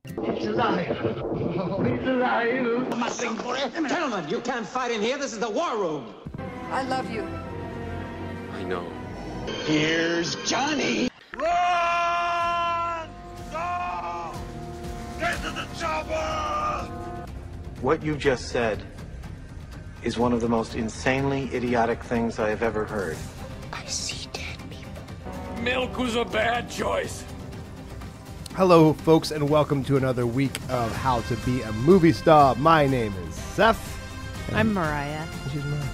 He's alive. Oh, he's alive. I'm not looking for it. Gentlemen, you can't fight in here. This is the war room. I love you. I know. Here's Johnny. Run! Go! Get to the chopper! What you just said is one of the most insanely idiotic things I have ever heard. I see dead people. Milk was a bad choice. Hello, folks, and welcome to another week of How to Be a Movie Star. My name is Seth. I'm Mariah. She's Mariah.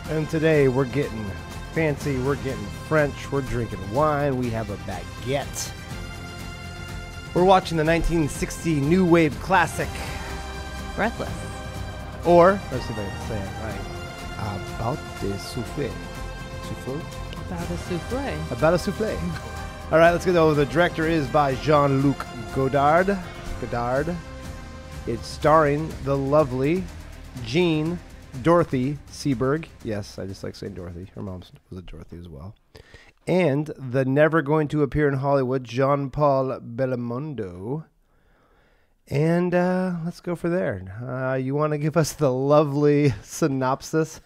And today we're getting fancy, we're getting French, we're drinking wine, we have a baguette. We're watching the 1960 new wave classic, Breathless. or, let's see if I can say it right, About de Souffle. Souffle? About a souffle. About a souffle. All right, let's get over. The director is by Jean-Luc Godard. It's starring the lovely Jean Dorothy Seberg. Yes, I just like saying Dorothy. Her mom was a Dorothy as well. And the never going to appear in Hollywood, Jean-Paul Belmondo. And let's go for there. You want to give us the lovely synopsis?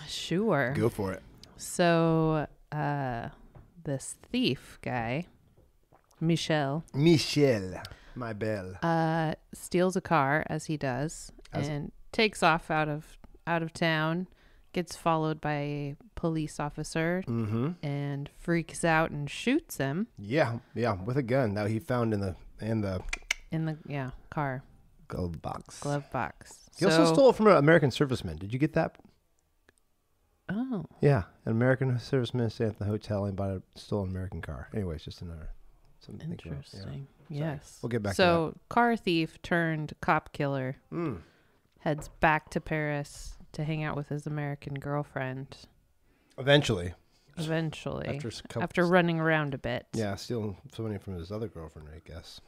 Sure. Go for it. So, this thief guy, Michel, my belle. steals a car as he does and takes off out of town, gets followed by a police officer and freaks out and shoots him. Yeah, with a gun that he found in the car glove box. He So, also stole it from an American serviceman. Did you get that? Oh, Yeah, an American serviceman stayed at the hotel and stole an American car. Anyway, it's just another something. to think about. interesting. Yeah. Yes. We'll get back to So, car thief turned cop killer heads back to Paris to hang out with his American girlfriend. Eventually. Eventually, After after running around a bit. Yeah, stealing some money from his other girlfriend, I guess.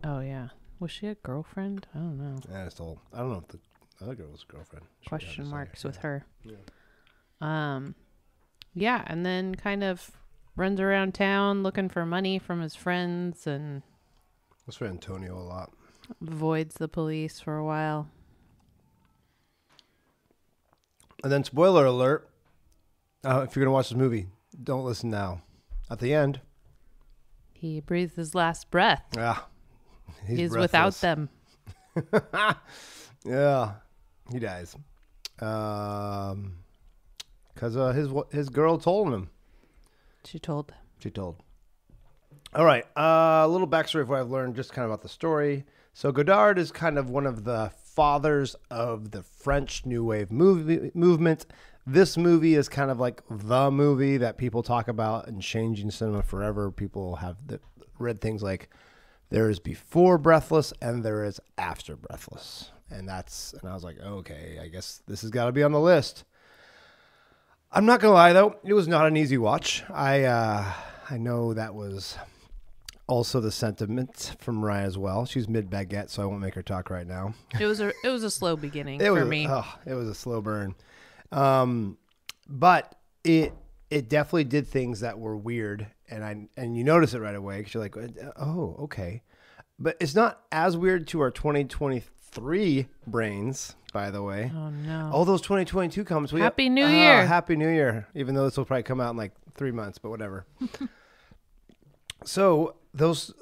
Oh yeah. Was she a girlfriend? I don't know. Yeah, I don't know if the other girl was a girlfriend. Question marks with her. Yeah. Yeah, and then kind of runs around town looking for money from his friends and That's for Antonio a lot. avoids the police for a while. And then, spoiler alert, if you're going to watch this movie, don't listen now. At the end, He breathes his last breath. yeah, He's without them. Yeah, he dies. Because his girl told him. She told. All right, a little backstory of what I've learned, just kind of about the story. So Godard is kind of one of the fathers of the French New Wave movement. This movie is kind of like the movie that people talk about and changing cinema forever. People have read things like there is before Breathless and there is after Breathless. And I was like, okay, I guess this has got to be on the list. I'm not gonna lie though, it was not an easy watch. I know that was also the sentiment from Mariah as well. She's mid baguette, so I won't make her talk right now. It was a slow beginning for me. It was a slow burn, but it definitely did things that were weird, and you notice it right away because you're like, oh, okay, but it's not as weird to our 2023 brains. By the way. Oh, no. All those 2022 comments. Happy New Year. Happy New Year. Even though this will probably come out in like 3 months, but whatever. So those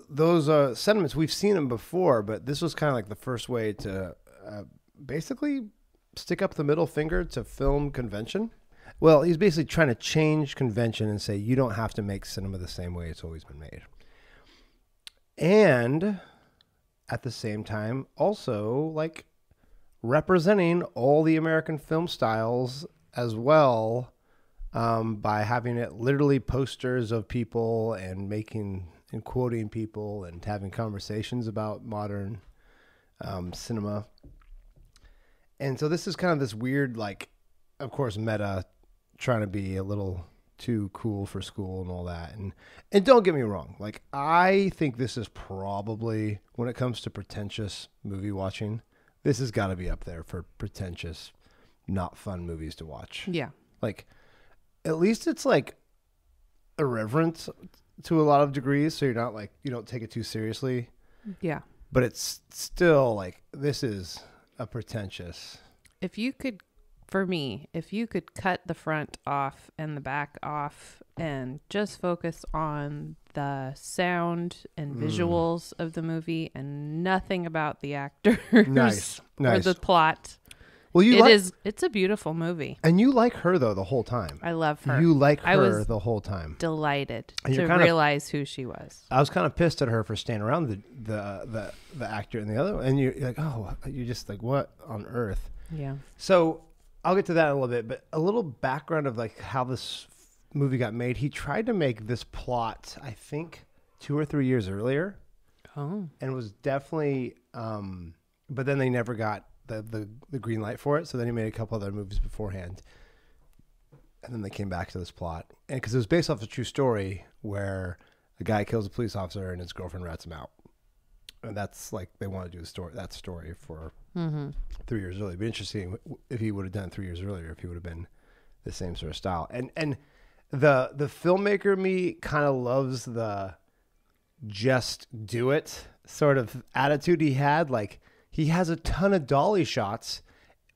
sentiments, we've seen them before, but this was kind of like the first way to basically stick up the middle finger to film convention. Well, he's basically trying to change convention and say, you don't have to make cinema the same way it's always been made. And at the same time, also like representing all the American film styles as well, by having it literally posters of people and making and quoting people and having conversations about modern cinema. And so this is kind of this weird, like, of course, meta, trying to be a little too cool for school and all that. And don't get me wrong, like, I think this is probably, when it comes to pretentious movie watching, this has got to be up there for pretentious, not fun movies to watch. Yeah. Like, at least it's like irreverent to a lot of degrees, so you're not like, you don't take it too seriously. Yeah. But it's still like, this is a pretentious. If you could, for me, if you could cut the front off and the back off and just focus on the sound and visuals of the movie and nothing about the actors Nice. or the plot. Well, it's a beautiful movie. And you like her though the whole time. I love her. You like I her was the whole time. Delighted And to you're kind of- realize who she was. I was kind of pissed at her for staying around the actor and the other one. And you're like, oh, you're just like, what on earth? Yeah. So I'll get to that in a little bit, but a little background of like how this movie got made. He tried to make this plot, I think, 2 or 3 years earlier. Oh. And was definitely, but then they never got the green light for it. So then he made a couple other movies beforehand. And then they came back to this plot. And because it was based off a true story where a guy kills a police officer and his girlfriend rats him out. And that's like, they want to do that story for 3 years earlier. It'd be interesting if he would have done it 3 years earlier, if he would have been the same sort of style. And the filmmaker me kind of loves the just do it sort of attitude he had. Like, he has a ton of dolly shots,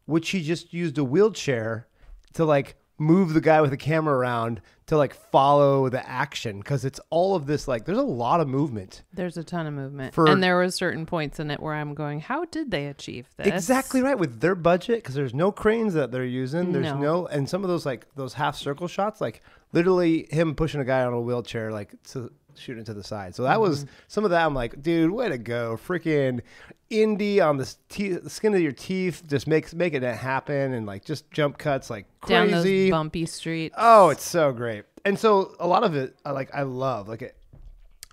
which he just used a wheelchair to like move the guy with the camera around to like follow the action. Cause it's all of this, like, there's a lot of movement. There's a ton of movement. And there was certain points in it where I'm going, how did they achieve this? Exactly right. With their budget. Cause there's no cranes that they're using. There's No. and some of those, like those half circle shots, like literally him pushing a guy on a wheelchair, like to shooting to the side. So that was some of that. I'm like, dude, way to go. Freaking indie on the skin of your teeth. Just making it happen. And like just jump cuts like crazy. Down those bumpy streets. Oh, it's so great. And so a lot of it, I love. Like,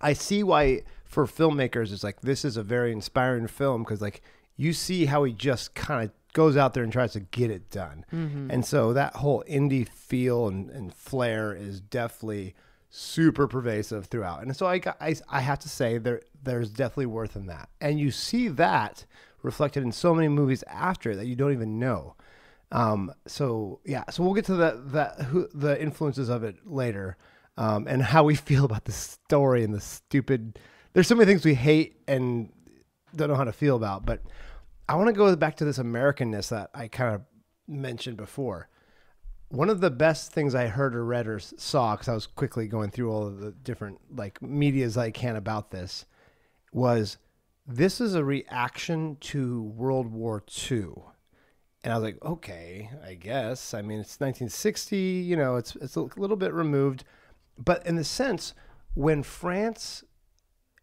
I see why for filmmakers it's like, this is a very inspiring film because like you see how he just kind of goes out there and tries to get it done. And so that whole indie feel and flair is definitely super pervasive throughout. And so I have to say there's definitely worth in that. And you see that reflected in so many movies after that you don't even know. So we'll get to the influences of it later, and how we feel about the story and the stupid, there's so many things we hate and don't know how to feel about, but I want to go back to this Americanness that I kind of mentioned before. One of the best things I heard or read or saw, cause I was quickly going through all of the different like medias I can about this, was this is a reaction to World War II. And I was like, okay, I guess. I mean, it's 1960, you know, it's a little bit removed. But in the sense, when France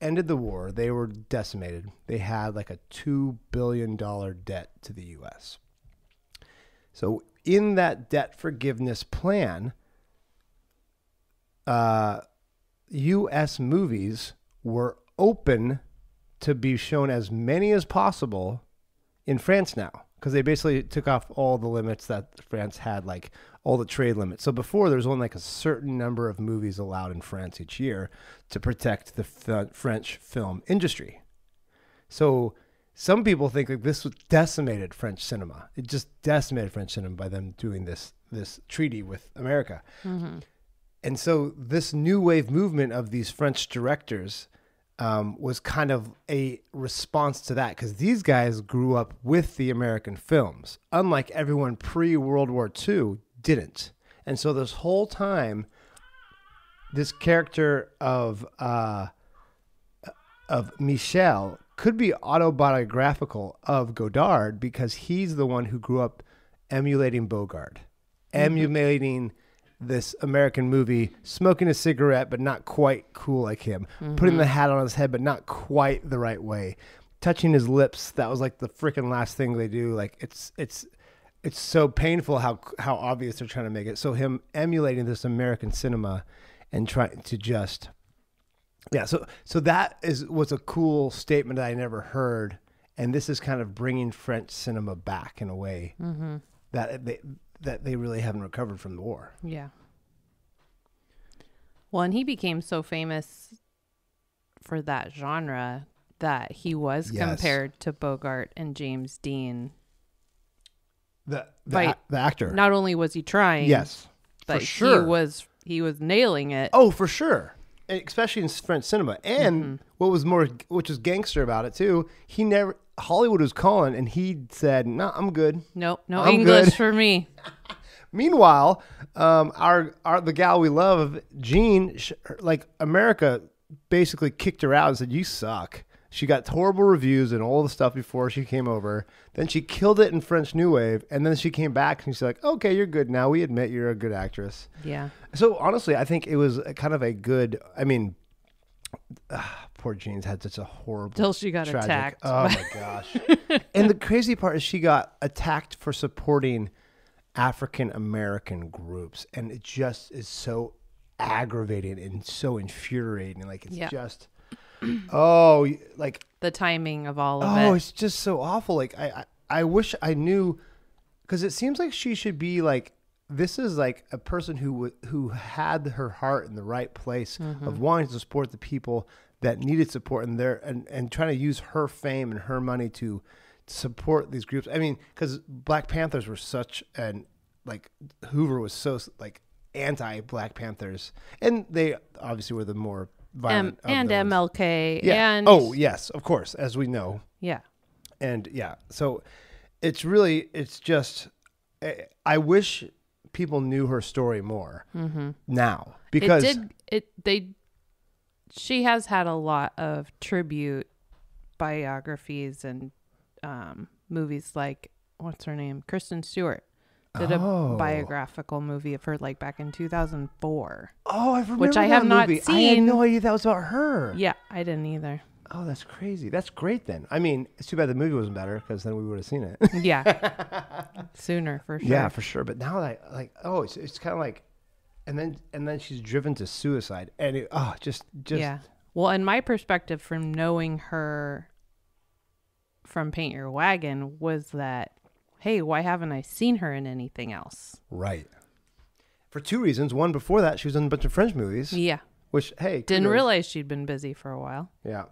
ended the war, they were decimated. They had like a $2 billion debt to the U.S. So in that debt forgiveness plan, U.S. movies were open to be shown as many as possible in France now. Because they basically took off all the limits that France had, like all the trade limits. So before, there was only like a certain number of movies allowed in France each year to protect the French film industry. So some people think like this decimated French cinema. It just decimated French cinema by them doing this treaty with America. And so this new wave movement of these French directors was kind of a response to that, because these guys grew up with the American films, unlike everyone pre-World War II didn't. And so this whole time, this character of Michel could be autobiographical of Godard, because he's the one who grew up emulating Bogart, emulating this American movie, smoking a cigarette, but not quite cool like him, putting the hat on his head, but not quite the right way, touching his lips. That was like the freaking last thing they do. Like it's so painful how obvious they're trying to make it. So him emulating this American cinema and trying to just, so that was a cool statement that I never heard. And this is kind of bringing French cinema back in a way that they really haven't recovered from the war. Yeah. Well, and he became so famous for that genre that he was compared to Bogart and James Dean. The actor. Not only was he trying, yes, but for sure. he was nailing it. Oh, for sure. especially in French cinema. And which was gangster about it too, Hollywood was calling and he said, no, I'm good. Nope, no I'm English good. for me. Meanwhile, the gal we love, Jean, America basically kicked her out and said, you suck. She got horrible reviews and all the stuff before she came over. Then she killed it in French New Wave. And then she came back and she's like, okay, you're good now. We admit you're a good actress. Yeah. So honestly, I think it was kind of a good, poor Jean's had such a horrible, Till she got tragic, attacked. Oh my gosh. And the crazy part is she got attacked for supporting African American groups. And it just is so aggravating and so infuriating. Like it's just... the timing of all of it. Oh, it's just so awful. Like I wish I knew, because it seems like she should be like, this is like a person who had her heart in the right place of wanting to support the people that needed support, and trying to use her fame and her money to support these groups. I mean, because Black Panthers were such Hoover was so anti Black Panthers, and they obviously were the more violent and MLK. Yeah. And yes, of course, as we know. Yeah. And so it's just, I wish people knew her story more now, because she has had a lot of tribute biographies and movies, like, what's her name? Kristen Stewart did a biographical movie of her back in 2004. Oh, I remember which I that have not movie. seen. I had no idea that was about her. Yeah, I didn't either. Oh, that's crazy. That's great then. I mean, it's too bad the movie wasn't better, because then we would have seen it. Yeah. Sooner, for sure. Yeah, for sure. But now it's kind of like, and then she's driven to suicide, and just yeah. Well, and my perspective from knowing her from Paint Your Wagon was that, hey, why haven't I seen her in anything else? Right. For two reasons. One, before that, she was in a bunch of French movies. Yeah. Which, hey. Didn't realize she'd been busy for a while. Yeah.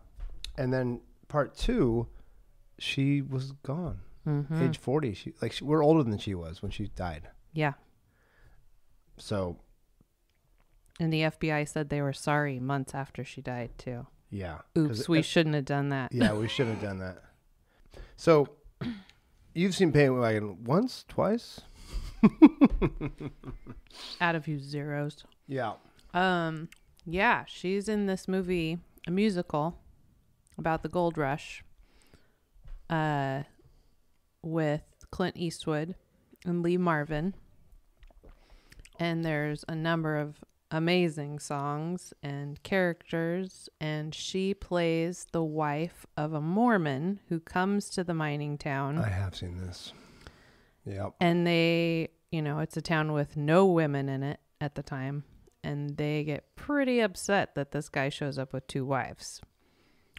And then part two, she was gone. Age 40. We're older than she was when she died. Yeah. So. And the FBI said they were sorry months after she died, too. Yeah. Oops, we shouldn't have done that. Yeah, we shouldn't have done that. So, you've seen Paint Your Wagon once, twice? Add a few zeros. Yeah. Yeah, she's in this movie, a musical about the gold rush, with Clint Eastwood and Lee Marvin. And there's a number of amazing songs and characters, and she plays the wife of a Mormon who comes to the mining town. I have seen this. Yep. And they, it's a town with no women in it at the time, and they get pretty upset that this guy shows up with two wives.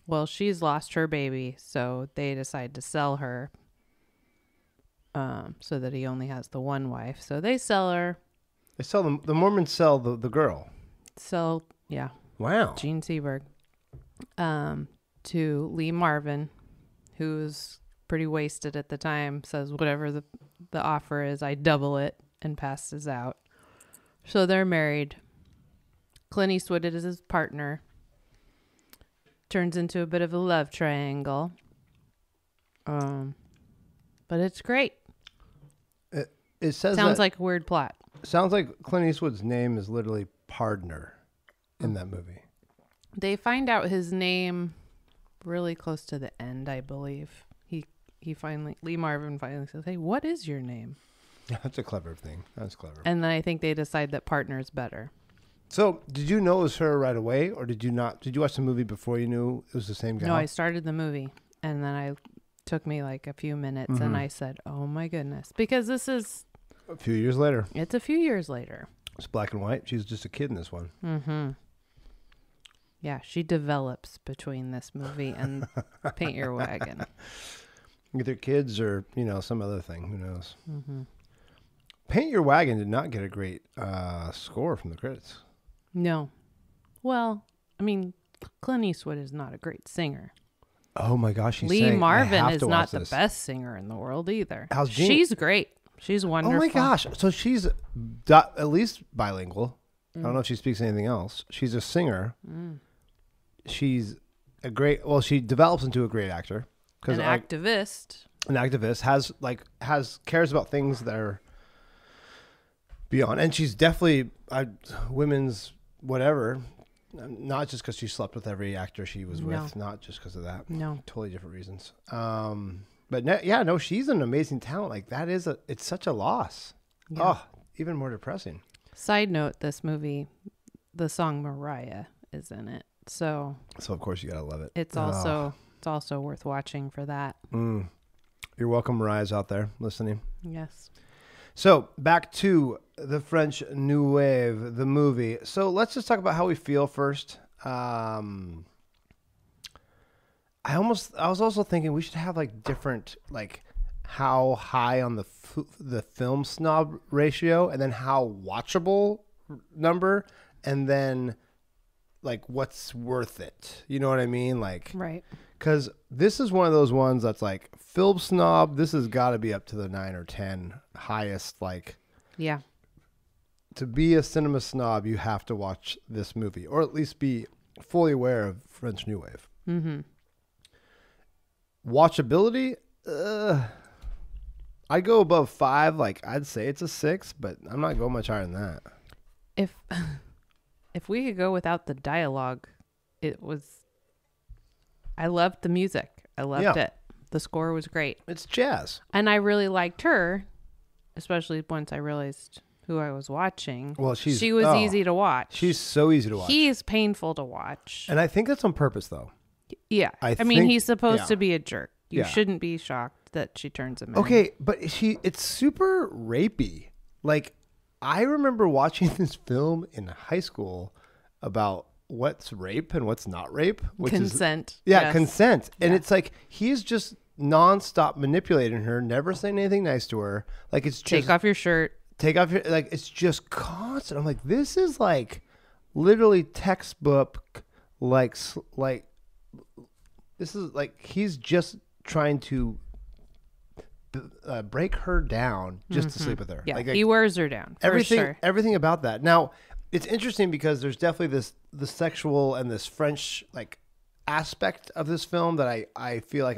Well, she's lost her baby, so they decide to sell her, so that he only has the one wife. So they sell her. They sell them. The Mormons sell the girl. So, yeah. Wow. Gene Seberg. To Lee Marvin, who's pretty wasted at the time, says whatever the offer is, I double it, and passes out. So they're married. Clint Eastwood is his partner. Turns into a bit of a love triangle. But it's great. It sounds like a weird plot. Sounds like Clint Eastwood's name is literally Pardner in that movie. They find out his name really close to the end, I believe. Lee Marvin finally says, hey, what is your name? That's a clever thing. That's clever. And then I think they decide that Partner is better. So, did you know it was her right away, or did you not? Did you watch the movie before you knew it was the same guy? No, I started the movie, and then it took me like a few minutes, and I said, oh my goodness. Because this is... A few years later. It's a few years later. It's black and white. She's just a kid in this one. Mm-hmm. Yeah, she develops between this movie and Paint Your Wagon. Either kids or, some other thing. Who knows? Mm-hmm. Paint Your Wagon did not get a great score from the critics. No. Well, I mean, Clint Eastwood is not a great singer. Oh my gosh, Lee Marvin is not the best singer in the world either. How's Jean? She's great. She's wonderful. Oh my gosh. So she's at least bilingual. I don't know if she speaks anything else. She's a singer. She's a great. Well, she develops into a great actor An activist. An activist has cares about things that are beyond, and she's definitely women's whatever. Not just because she slept with every actor she was with. Not just because of that. No, totally different reasons. But she's an amazing talent. Like that it's such a loss. Yeah. Oh, even more depressing. Side note: this movie, the song Mariah is in it. So of course you gotta love it. It's also worth watching for that. You're welcome, Mariah's out there listening. Yes. So back to the French New Wave, the movie. So let's just talk about how we feel first. I was also thinking we should have like different, like how high on the film snob ratio, and then how watchable number, and then like what's worth it. You know what I mean? Like, right. Because this is one of those ones that's like film snob. This has got to be up to the 9 or 10 highest. Like, yeah. To be a cinema snob, you have to watch this movie, or at least be fully aware of French New Wave. Mm-hmm. Watchability, I go above 5. Like I'd say it's a 6, but I'm not going much higher than that. If we could go without the dialogue, I loved the music. I loved it. The score was great. It's jazz. And I really liked her, especially once I realized who I was watching. Well, she was easy to watch. She's so easy to watch. He's painful to watch. And I think that's on purpose, though. Yeah. I mean, he's supposed to be a jerk. You shouldn't be shocked that she turns him in. Okay, but it's super rapey. Like, I remember watching this film in high school about what's rape and what's not rape. Which consent. Consent. And it's like, he's just nonstop manipulating her, never saying anything nice to her. Like, it's just... Take off your shirt. Like, it's just constant. I'm like, this is like literally textbook, like this is like, he's just trying to break her down just to sleep with her. Yeah, like, he wears her down. Everything about that. Now, it's interesting because there's definitely the sexual and this French like aspect of this film that I feel like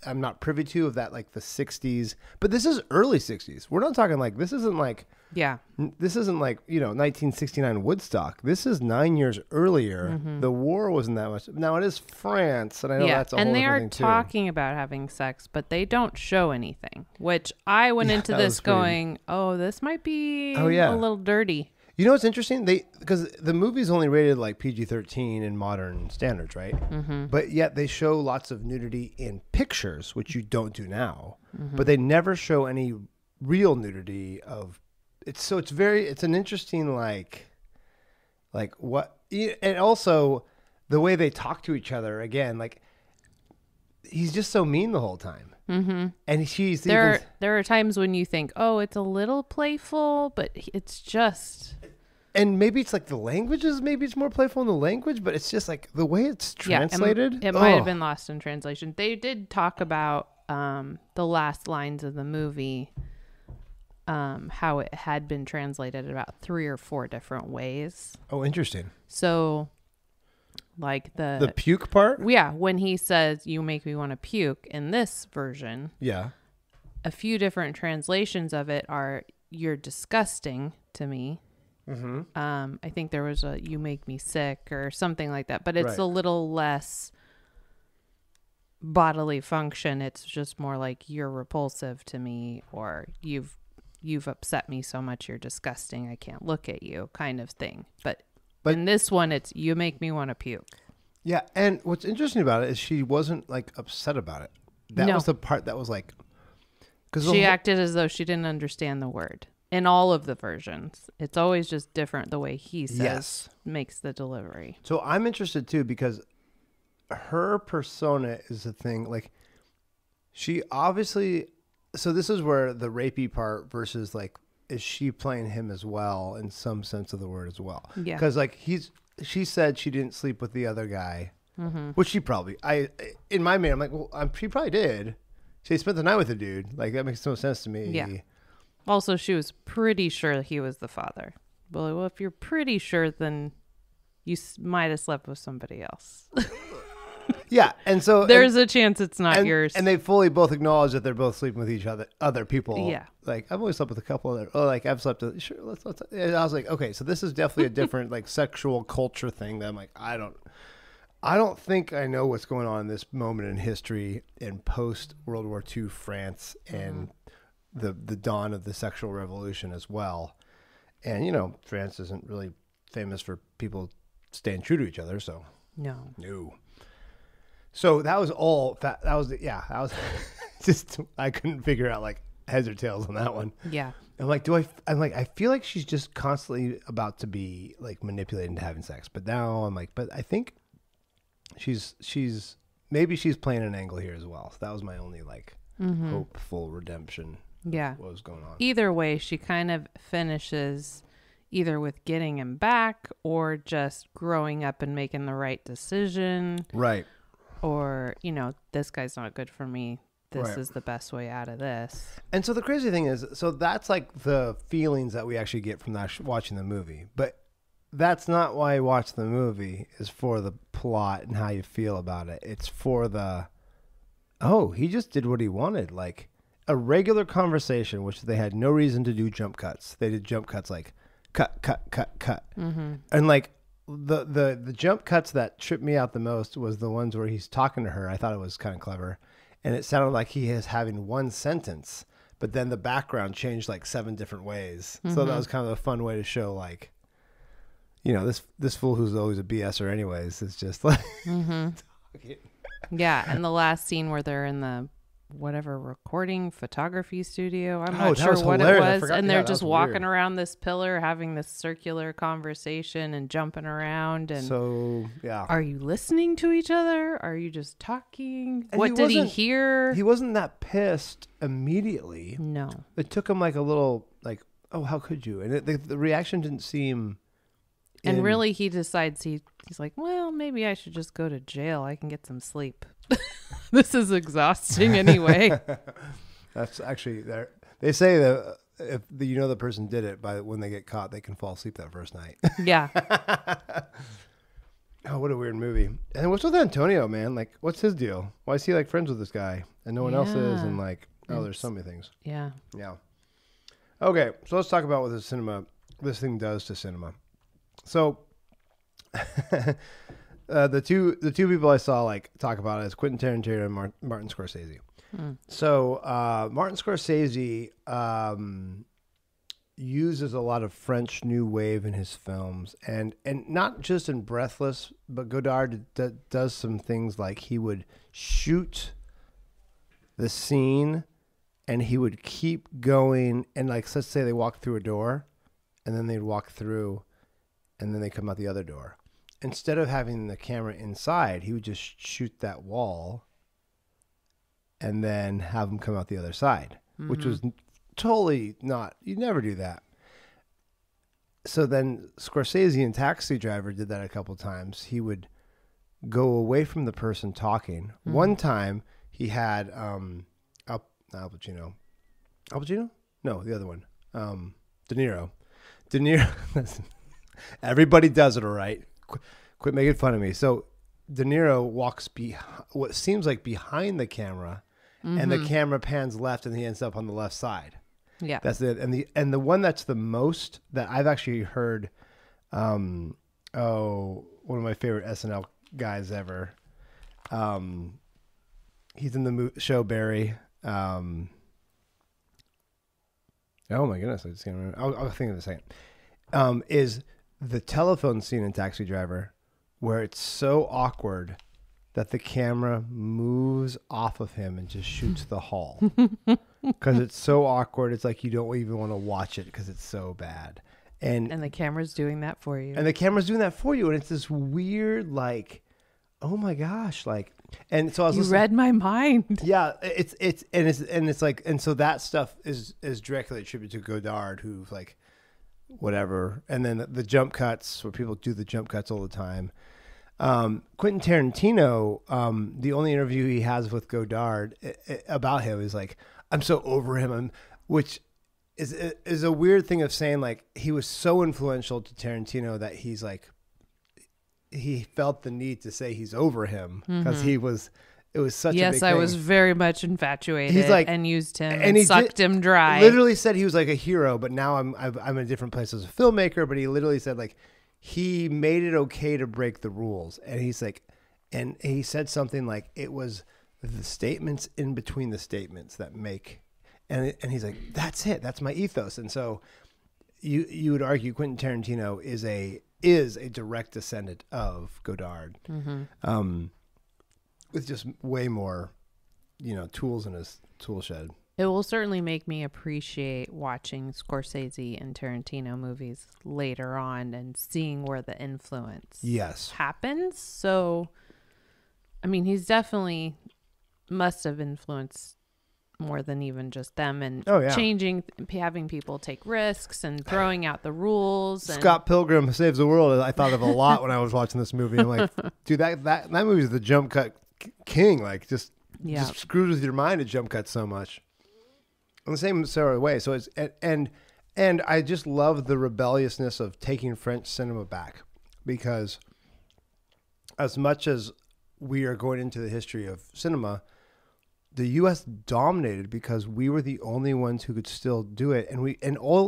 I'm not privy to, of that, like the 60s, but this is early 60s. We're not talking like, this isn't like 1969 Woodstock. This is 9 years earlier. Mm-hmm. The war wasn't that much. Now it is France, and I know that's a whole and they other are thing too. talking about having sex, but they don't show anything, which I went into this going, oh, this might be a little dirty. You know what's interesting? Because the movie's only rated like PG-13 in modern standards, right? Mm-hmm. But yet they show lots of nudity in pictures, which you don't do now. Mm-hmm. But they never show any real nudity of. It's an interesting like what, and also the way they talk to each other. Again, like he's just so mean the whole time. Mm-hmm. And there are times when you think, oh, it's a little playful, but it's just. And maybe it's like the languages, maybe it's more playful in the language, but it's just like the way it's translated. It might have been lost in translation. They did talk about the last lines of the movie, how it had been translated about 3 or 4 different ways. Oh, interesting. So like the puke part? Yeah. When he says, you make me want to puke in this version. Yeah. A few different translations of it are, you're disgusting to me. Mm-hmm. I think there was a "you make me sick" or something like that, but it's a little less bodily function. It's just more like, you're repulsive to me, or you've upset me so much, you're disgusting, I can't look at you, kind of thing. But in this one, it's "you make me want to puke." Yeah, and what's interesting about it is she wasn't like upset about it. That was the part that was like, because she acted as though she didn't understand the word. In all of the versions, it's always just different the way he says, makes the delivery. So I'm interested too, because her persona is the thing. Like, she obviously, so this is where the rapey part versus like, is she playing him as well in some sense of the word as well? Yeah. Because like she said she didn't sleep with the other guy, which she probably, in my mind, I'm like, well, she probably did. She spent the night with a dude. Like, that makes no sense to me. Yeah. Also, she was pretty sure he was the father. Well, if you're pretty sure, then you might have slept with somebody else. Yeah, and so There's a chance it's not yours. And they fully both acknowledge that they're both sleeping with each other people. Yeah. Like, I've only slept with a couple other, like, I've slept with, sure, let's. And I was like, okay, so this is definitely a different, like, sexual culture thing that I'm like, I don't think I know what's going on in this moment in history in post World War II France and the dawn of the sexual revolution as well. And, you know, France isn't really famous for people staying true to each other, so. No. So that was all. That was just. I couldn't figure out like heads or tails on that one. Yeah. I'm like, I feel like she's just constantly about to be like manipulated into having sex. But now I'm like, but I think she's maybe she's playing an angle here as well. So that was my only like hopeful redemption. Yeah. What was going on? Either way, she kind of finishes either with getting him back or just growing up and making the right decision. Right. Or, you know, this guy's not good for me. This Right. is the best way out of this. And so the crazy thing is, so that's like the feelings that we actually get from that watching the movie. But that's not why you watch the movie, is for the plot and how you feel about it. It's for he just did what he wanted. Like a regular conversation, which they had no reason to do jump cuts. They did jump cuts like cut. Mm-hmm. And like the jump cuts that tripped me out the most was the ones where he's talking to her. I thought it was kind of clever. And it sounded like he is having one sentence, but then the background changed like 7 different ways. Mm-hmm. So that was kind of a fun way to show like, you know, this fool who's always a BSer anyways is just like talking. Yeah, and the last scene where they're in the whatever recording photography studio, I'm not sure what it was, and they're just walking around this pillar having this circular conversation and jumping around. And so are you listening to each other? Are you just talking? And what did he hear? He wasn't that pissed immediately. No, it took him like a little like, oh, how could you? And the reaction didn't seem. And really, he decides he's like, well, maybe I should just go to jail. I can get some sleep. This is exhausting anyway. That's actually there. They say that if the person did it, by when they get caught, they can fall asleep that first night. Yeah. Oh, what a weird movie. And what's with Antonio, man? Like, what's his deal? Why is he like friends with this guy and no one else is? And like, there's so many things. Yeah. Yeah. Okay, so let's talk about what this thing does to cinema. So, the two people I saw like talk about it is Quentin Tarantino and Martin Scorsese. So Martin Scorsese uses a lot of French New Wave in his films, and not just in Breathless, but Godard does some things like he would shoot the scene and he would keep going, and like let's say they walk through a door and then they'd walk through and then they come out the other door. Instead of having the camera inside, he would just shoot that wall and then have them come out the other side, which was totally not, you never do that. So then Scorsese in Taxi Driver did that a couple times. He would go away from the person talking. One time he had Al Pacino. Al Pacino? No, the other one. De Niro. Everybody does it, all right? Quit making fun of me. So De Niro walks what seems like behind the camera, and the camera pans left, and he ends up on the left side. Yeah, that's it. And the one that's the most that I've actually heard, one of my favorite SNL guys ever. He's in the show Barry. Oh my goodness, I just can't remember. I'll think of it in a second. Is the telephone scene in Taxi Driver, where it's so awkward that the camera moves off of him and just shoots the hall because it's so awkward. It's like you don't even want to watch it because it's so bad. And the camera's doing that for you. And it's this weird, like, oh my gosh, like. And so I was listening. Read my mind. Yeah, it's like, and so that stuff is directly attributed to Godard, who's like, whatever. And then the jump cuts, where people do the jump cuts all the time. Quentin Tarantino, the only interview he has with Godard about him is like, I'm so over him, which is a weird thing of saying like he was so influential to Tarantino that he's like he felt the need to say he's over him because it was such a big thing. I was very much infatuated. He's like, and used him and he sucked him dry. Literally said he was like a hero, but now I'm in a different place as a filmmaker. But he literally said like he made it okay to break the rules, and he's like, and he said something like it was the statements in between the statements that make, and he's like, that's it, that's my ethos. And so you would argue Quentin Tarantino is a direct descendant of Godard, with just way more, tools in his tool shed. It will certainly make me appreciate watching Scorsese and Tarantino movies later on and seeing where the influence happens. So, I mean, he's definitely must have influenced more than even just them, and changing, having people take risks and throwing out the rules. Scott Pilgrim Saves the World. I thought of a lot when I was watching this movie. I'm like, dude, that movie is the jump cut king. Like, just screws with your mind to jump cut so much. In the same sort of way. So it's and I just love the rebelliousness of taking French cinema back, because as much as we are going into the history of cinema, the U.S. dominated because we were the only ones who could still do it, and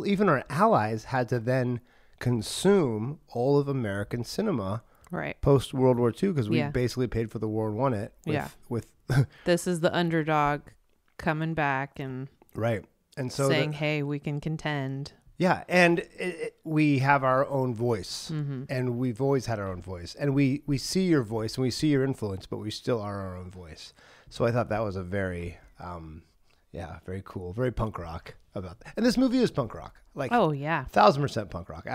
even our allies had to then consume all of American cinema post World War II, because we basically paid for the war and won it. With this is the underdog coming back and and so saying, hey, we can contend. Yeah, and we have our own voice, and we've always had our own voice, and we see your voice and we see your influence, but we still are our own voice. So I thought that was a very, very cool, very punk rock about that. And this movie is punk rock, like 1,000% punk rock.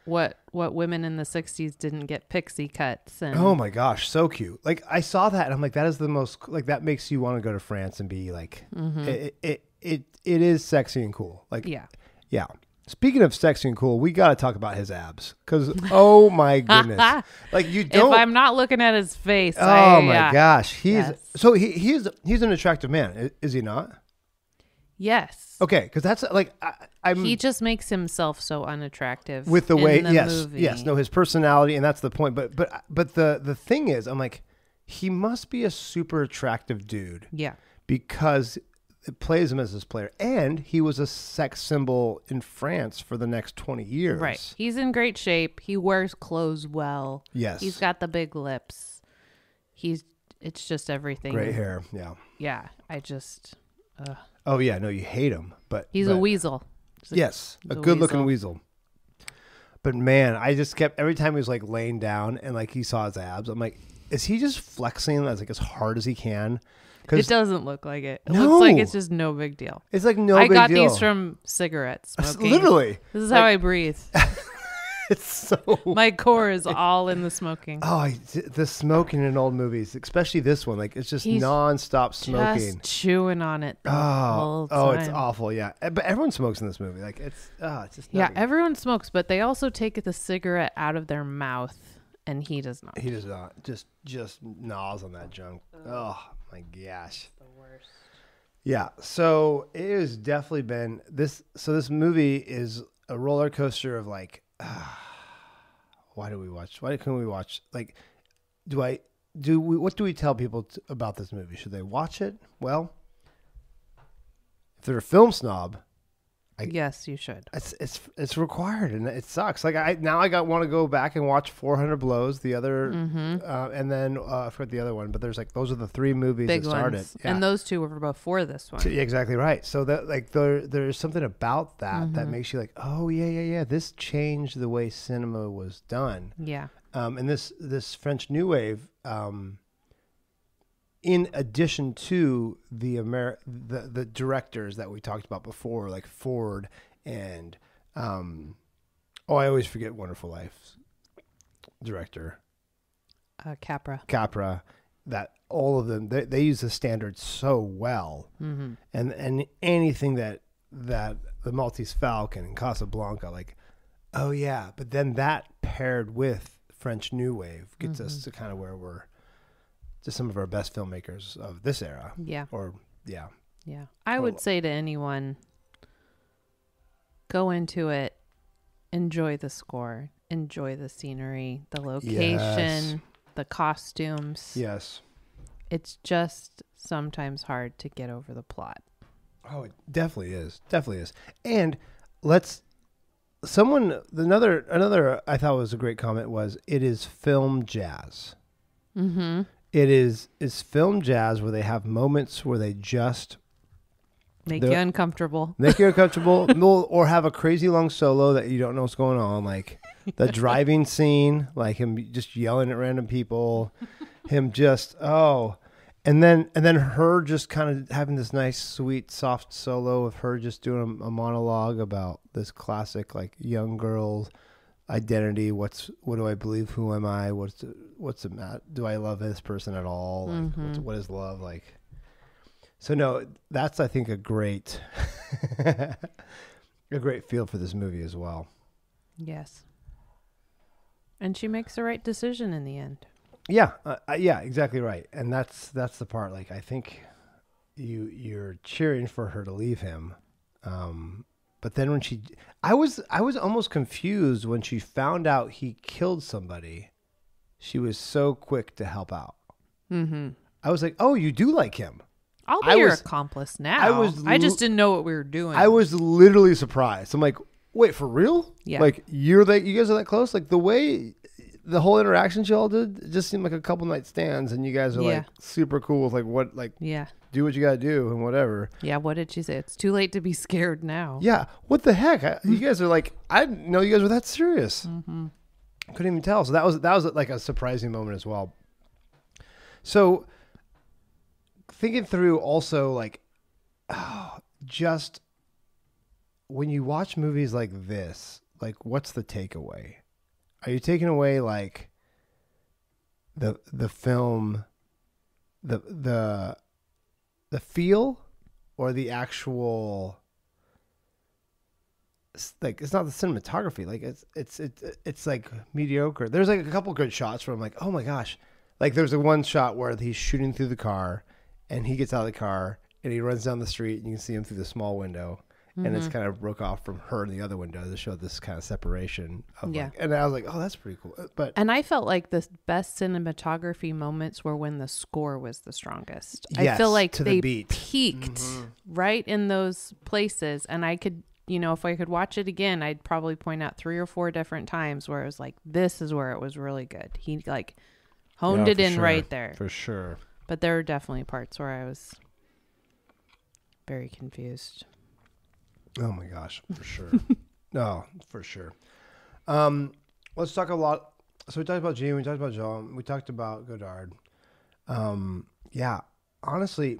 What women in the 60s didn't get pixie cuts? And oh my gosh, so cute! Like I saw that and I'm like, that is the most, like, that makes you want to go to France and be like, it is sexy and cool. Like yeah. Speaking of sexy and cool, we got to talk about his abs, because oh my goodness, like you don't. If I'm not looking at his face, oh my gosh, he's an attractive man, is he not? Yes. Okay, because that's like he just makes himself so unattractive with the way. Movie. His personality, and that's the point. But the thing is, I'm like, he must be a super attractive dude. Yeah. Because it plays him as his player, and he was a sex symbol in France for the next 20 years. Right. He's in great shape. He wears clothes well. Yes. He's got the big lips. It's just everything. Great hair. Yeah. Yeah. I just. Oh yeah, no, you hate him, but he's a weasel. Yes, a good-looking weasel. But man, I just kept, every time he was like laying down and like he saw his abs, I'm like, is he just flexing as hard as he can? It doesn't look like it. It looks like it's just no big deal. It's like no big deal. I got these from cigarette smoking. Literally. This is how I breathe. It's so... My core is all in the smoking. Oh, the smoking in old movies, especially this one. Like, it's just nonstop smoking. Just chewing on it the whole time. It's awful, yeah. But everyone smokes in this movie. Like, it's just nutty. Yeah, everyone smokes, but they also take the cigarette out of their mouth, and he does not. He does not. Just gnaws on that junk. Oh, my gosh. The worst. Yeah, so it has definitely been this. So this movie is a roller coaster of like, why do we watch? Why can we watch? Like, what do we tell people about this movie? Should they watch it? Well, if they're a film snob, yes, you should. It's required, and it sucks. Like I want to go back and watch 400 Blows, the other, and then I forgot the other one. But there's like, those are the three movies big that started, ones. And those two were before this one. Exactly right. So that like there's something about that that makes you like, oh yeah. This changed the way cinema was done. Yeah. And this French New Wave, in addition to the directors that we talked about before, like Ford and I always forget Wonderful Life's director, Capra, that all of them they use the standards so well, and anything that the Maltese Falcon and Casablanca, like, oh yeah, but then that paired with French New Wave gets us to kind of where we're. To some of our best filmmakers of this era. Yeah. Or, yeah. Yeah. I would say to anyone go into it, enjoy the score, enjoy the scenery, the location, the costumes. Yes. It's just sometimes hard to get over the plot. Oh, it definitely is. Definitely is. And another I thought was a great comment was, it is film jazz. Mm-hmm. It is film jazz where they have moments where they just Make you uncomfortable. or have a crazy long solo that you don't know what's going on. Like the driving scene, like him just yelling at random people, him just, and then her just kind of having this nice, sweet, soft solo of her just doing a monologue about this classic, like young girl identity. What do I believe? Who am I? What's the matter? Do I love this person at all? Like, what is love like? So no, that's, I think, a great feel for this movie as well. Yes. And she makes the right decision in the end. Yeah, yeah, exactly right. And that's the part. Like, I think you're cheering for her to leave him, but then when I was almost confused when she found out he killed somebody. She was so quick to help out. Mm-hmm. I was like, oh, you do like him. I'll be your accomplice now. I just didn't know what we were doing. I was literally surprised. I'm like, wait, for real? Yeah. Like, you guys are that close? Like, the way the whole interaction you all did, it just seemed like a couple night stands, and you guys are like super cool with like what, like, do what you got to do and whatever. Yeah. What did she say? It's too late to be scared now. Yeah. What the heck? You guys are like, I didn't know you guys were that serious. Mm-hmm. I couldn't even tell. So that was like a surprising moment as well. So thinking through also, like, just when you watch movies like this, like, what's the takeaway? Are you taking away like the film, the feel, or the actual, like, it's not the cinematography, like it's like mediocre. There's like a couple good shots where I'm like, oh my gosh, like there's a one shot where he's shooting through the car and he gets out of the car and he runs down the street and you can see him through the small window. And it's kind of broke off from her in the other window to show this kind of separation. Like, and I was like, oh, that's pretty cool. And I felt like the best cinematography moments were when the score was the strongest. Yes, I feel like they beat. peaked right in those places. And I could, if I could watch it again, I'd probably point out 3 or 4 different times where it was like, this is where it was really good. He like honed it in right there. For sure. But there were definitely parts where I was very confused. Oh my gosh, for sure. No, for sure. Let's talk a lot. So we talked about Gene, we talked about John, we talked about Godard. Yeah, honestly,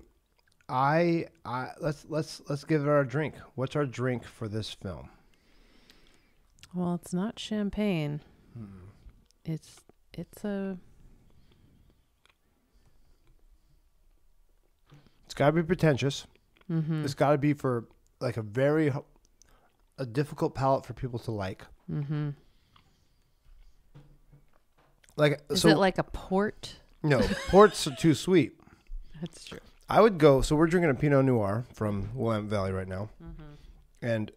let's give it our drink. What's our drink for this film? Well, it's not champagne. It's gotta be pretentious. It's gotta be for like a difficult palate for people to like. Like, is it like a port? No, port's too sweet. That's true. I would go. So we're drinking a Pinot Noir from Willamette Valley right now, and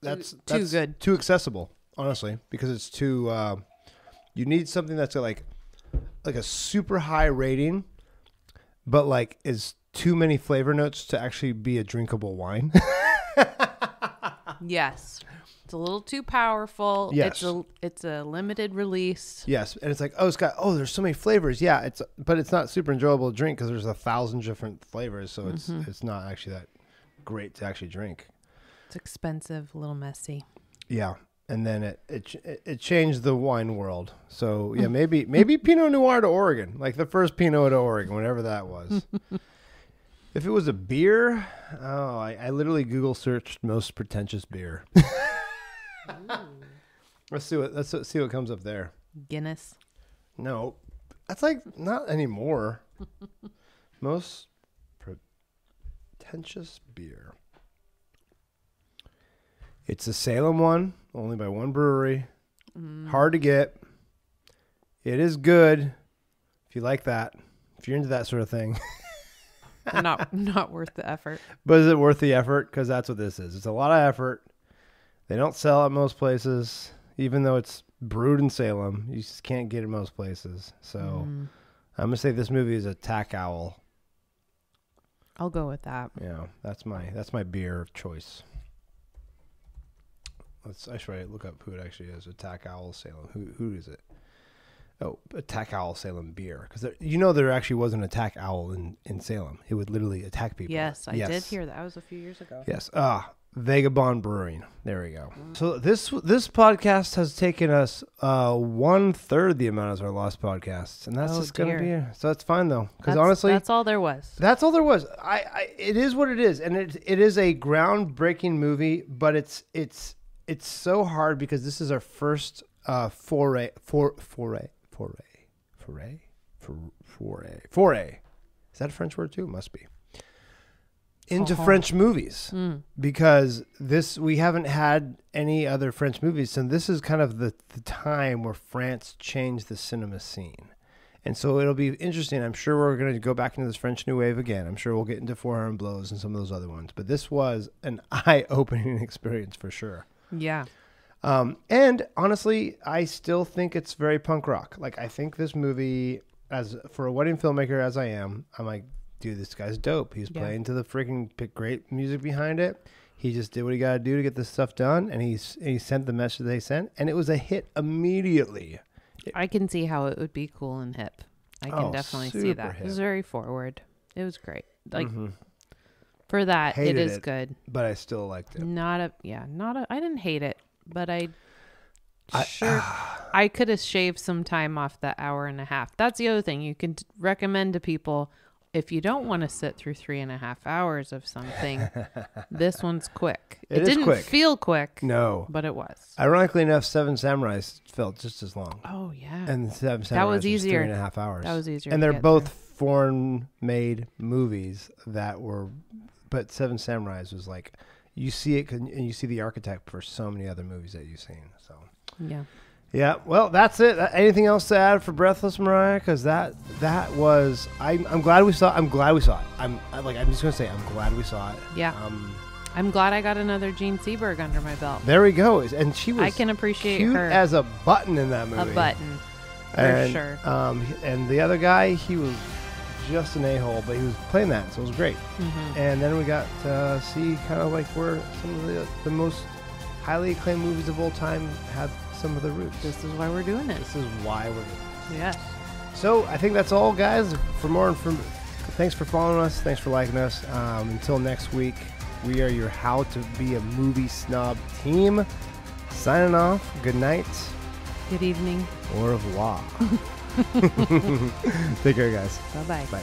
that's too good, too accessible, honestly, because it's too. You need something that's like a super high rating, but like is too many flavor notes to actually be a drinkable wine. Yes. It's a little too powerful. Yes. It's a limited release. Yes. And it's like, there's so many flavors. Yeah. But it's not super enjoyable to drink because there's 1,000 different flavors. So it's not actually that great to actually drink. It's expensive, a little messy. Yeah. And then it changed the wine world. So yeah, maybe Pinot Noir to Oregon, like the first Pinot to Oregon, whatever that was. If it was a beer, I literally Google searched most pretentious beer. Let's see what comes up there. Guinness. No, that's like not anymore. Most pretentious beer. It's a Salem one, only by one brewery. Hard to get. It is good if you like that. If you're into that sort of thing. Not worth the effort. But is it worth the effort? Because that's what this is. It's a lot of effort. They don't sell at most places, even though it's brewed in Salem. You just can't get it most places. So I'm gonna say this movie is a tack owl. I'll go with that. Yeah, that's my beer of choice. I should look up who it actually is. Attack Owl Salem. Who is it? Oh, Attack Owl Salem beer. Because there actually was an attack owl in Salem. It would literally attack people. Yes, I did hear that. That was a few years ago. Yes. Vagabond Brewing. There we go. So this podcast has taken us 1/3 the amount as our last podcasts, and that's just gonna be. So that's fine though, because honestly, that's all there was. That's all there was. It is what it is, and it is a groundbreaking movie, but it's so hard because this is our first foray. Is that a French word too? It must be. Into French movies, because we haven't had any other French movies, so this is kind of the time where France changed the cinema scene. And so it'll be interesting. I'm sure we're going to go back into this French New Wave again. I'm sure we'll get into 400 Blows and some of those other ones, but this was an eye-opening experience for sure. Yeah. And honestly, I still think it's very punk rock. Like, I think this movie, as for a wedding filmmaker as I am, I'm like, dude, this guy's dope. He's playing to the freaking great music behind it. He just did what he got to do to get this stuff done, and he sent the message they sent, and it was a hit immediately. I can see how it would be cool and hip. I can definitely see that. It was very forward. It was great. Like for that, it is good. But I still liked it. I didn't hate it, but I could have shaved some time off that hour and a half. That's the other thing you can recommend to people. If you don't want to sit through 3.5 hours of something, this one's quick. It didn't feel quick. No. But it was. Ironically enough, Seven Samurais felt just as long. Oh, yeah. And Seven Samurais was easier. 3.5 hours. That was easier. And they're both foreign-made movies but Seven Samurais was like, you see it and you see the archetype for so many other movies that you've seen. So yeah. Yeah, well, that's it. Anything else to add for Breathless, Mariah? Because that was I'm glad we saw it. I'm glad we saw it. I'm just gonna say I'm glad we saw it. Yeah. I'm glad I got another Jean Seberg under my belt. There we go. And she was I can appreciate cute her as a button in that movie. A button, for sure. And the other guy, he was just an a-hole, but he was playing that, so it was great. Mm-hmm. And then we got to see kind of like where some of the most highly acclaimed movies of all time have some of the roots. This is why we're doing it. This is why we're doing it. Yes. So I think that's all, guys. Thanks for following us. Thanks for liking us. Until next week, we are your How to Be a Movie Snob team. Signing off. Good night. Good evening. Au revoir. Take care, guys. Bye-bye. Bye.